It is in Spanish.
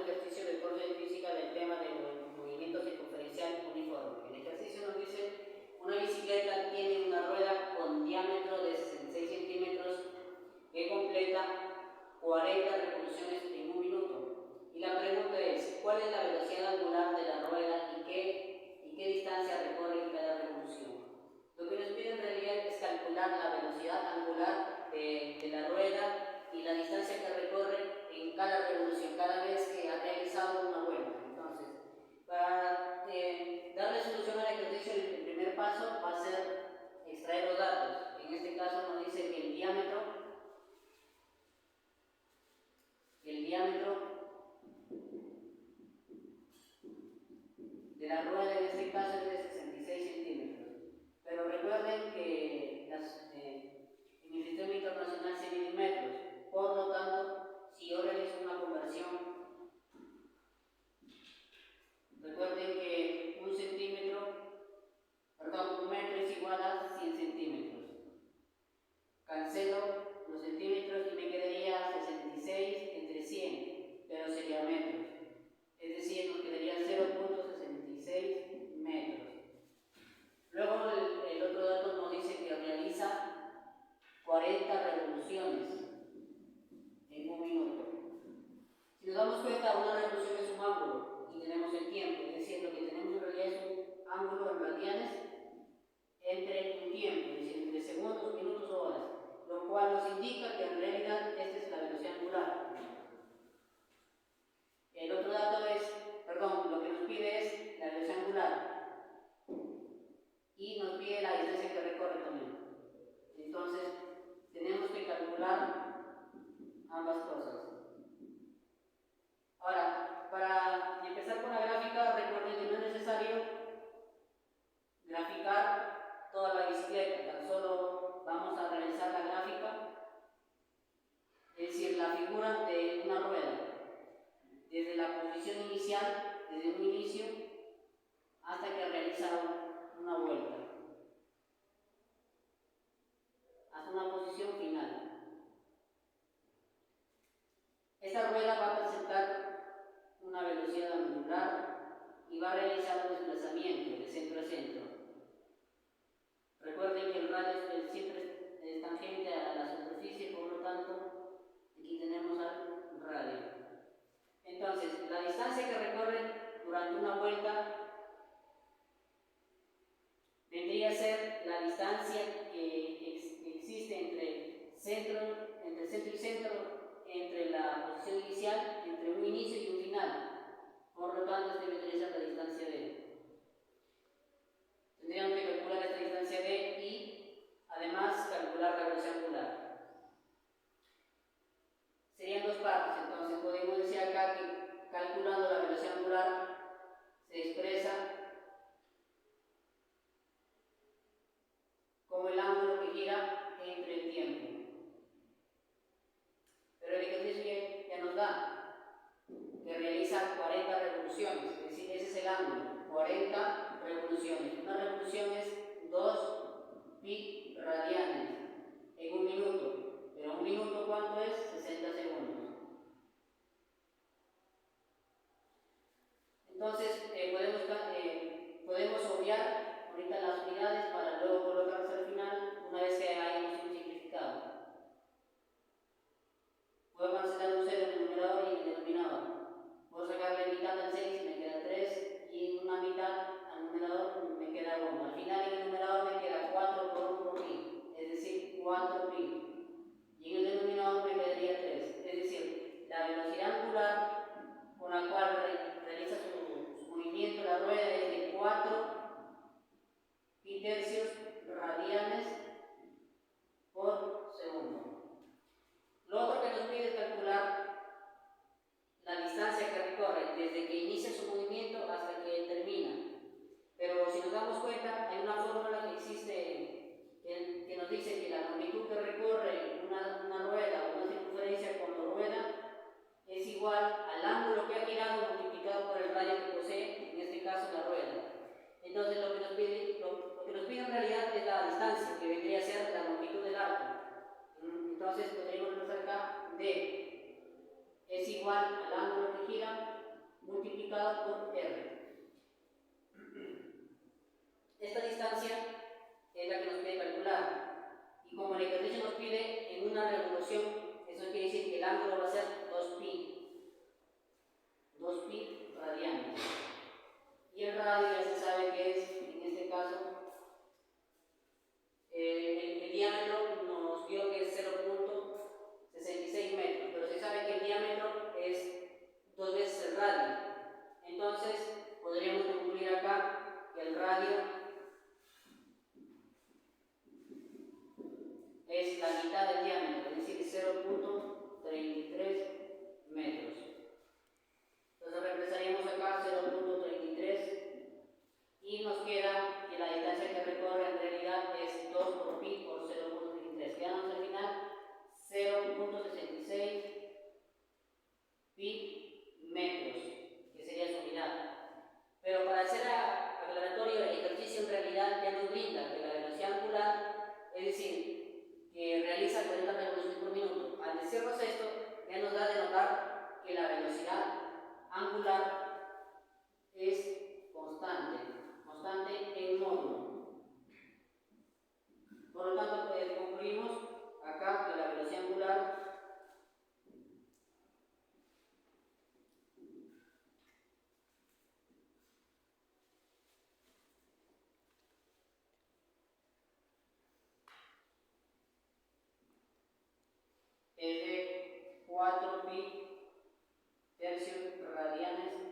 ejercicio del curso de física del tema del movimiento circunferencial uniforme. El ejercicio nos dice: una bicicleta tiene una rueda con diámetro de 66 centímetros que completa 40 revoluciones en un minuto. Y la pregunta es: ¿cuál es la velocidad angular de la rueda y qué distancia recorre en cada revolución? Lo que nos pide en realidad es calcular la velocidad angular de la rueda y la distancia que recorre en cada revolución, cada vez que ha realizado una vuelta. Entonces, para darle solución al ejercicio, el primer paso va a ser extraer los datos. En este caso nos dice que el diámetro de la rueda en este caso es de 66 centímetros. Pero recuerden que en el sistema internacional se miden metros. Por lo tanto, si yo realizo una conversión, recuerden que un metro es igual a 100 centímetros. Cancelo los centímetros y me quedaría 66 entre 100, pero sería metros. Es decir, nos quedaría 0.66 metros. Luego el otro dato nos dice que realiza 40 revoluciones en un minuto. Si nos damos cuenta, una revolución es un ángulo y tenemos el tiempo, es decir, lo que tenemos en realidad es un ángulo en radianes entre un tiempo, es decir, entre segundos, minutos o horas, lo cual nos indica que en realidad esta es la velocidad angular. El otro dato lo que nos pide es la velocidad angular y nos pide la distancia que recorre también. Entonces, tenemos que calcular ambas cosas. Ahora, para empezar con la gráfica, recuerden que no es necesario graficar toda la bicicleta, tan solo vamos a realizar la gráfica, es decir, la figura de una rueda, desde la posición inicial, desde un inicio, hasta que realiza una vuelta, hasta una posición final. Esta rueda va a presentar una velocidad angular y va a realizar un desplazamiento de centro a centro. Recuerden que el radio siempre es tangente a la superficie, por lo tanto, aquí tenemos al radio. Entonces, la distancia que recorre durante una vuelta vendría a ser la distancia que existe entre centro y centro, entre la posición inicial, entre un inicio y un final. Por lo tanto, esta vendría a ser la distancia D. Tendríamos que calcular esta distancia D y además calcular la velocidad angular. Serían dos partes, entonces podemos decir acá que calculando la velocidad angular se expresa como el ángulo que gira entre el tiempo. Pero el ejercicio ya nos da que realiza 40 revoluciones, es decir, ese es el ángulo, 40 revoluciones. Una revolución es 2 pi radianes en un minuto, pero un minuto ¿cuánto es? 60 segundos. Entonces podemos obviar ahorita las unidades para luego colocarlas al final una vez que hayamos simplificado. Puedo cancelar un 0 en el numerador y en el denominador. Puedo sacarle mitad al 6, me queda 3, y una mitad al numerador me queda 1. Al final en el numerador me queda 4 por 1 por pi, es decir, 4 pi. Y en el denominador me quedaría 3, es decir, la velocidad angular con la cual realiza su movimiento la rueda es de 4 pi tercios radianes por segundo. Lo otro que nos pide es calcular la distancia que recorre desde que inicia su movimiento hasta que termina. Pero si nos damos cuenta, hay una fórmula que existe que nos dice que la longitud que recorre una rueda o una circunferencia cuando rueda es igual al ángulo que ha girado multiplicado por el radio que posee, en este caso la rueda. Entonces lo que nos pide en realidad es la distancia, que vendría a ser la longitud del arco. Entonces podríamos pensar acá D es igual al ángulo que gira ángulo va a ser 2pi radianes. Y el radio ya se sabe que es, en este caso, el diámetro nos dio que es 0.66 metros, pero se sabe que el diámetro es 2 veces el radio. Entonces, podríamos concluir acá que el radio es la mitad del diámetro, es decir, 0.33 metros. Entonces reemplazaríamos acá 0.33 y nos queda que la distancia que recorre en realidad es 2 por pi por 0.33. Quedamos al final 0.66 pi metros, que sería su unidad. Pero para hacer aclaratorio, el ejercicio en realidad ya nos brinda que la velocidad angular, es decir, que realiza 40 revoluciones por minuto. Al decirnos esto, ya nos da de notar que la velocidad angular es constante en módulo. Por lo tanto, concluimos acá que la velocidad angular es de 4 pi tercios radianes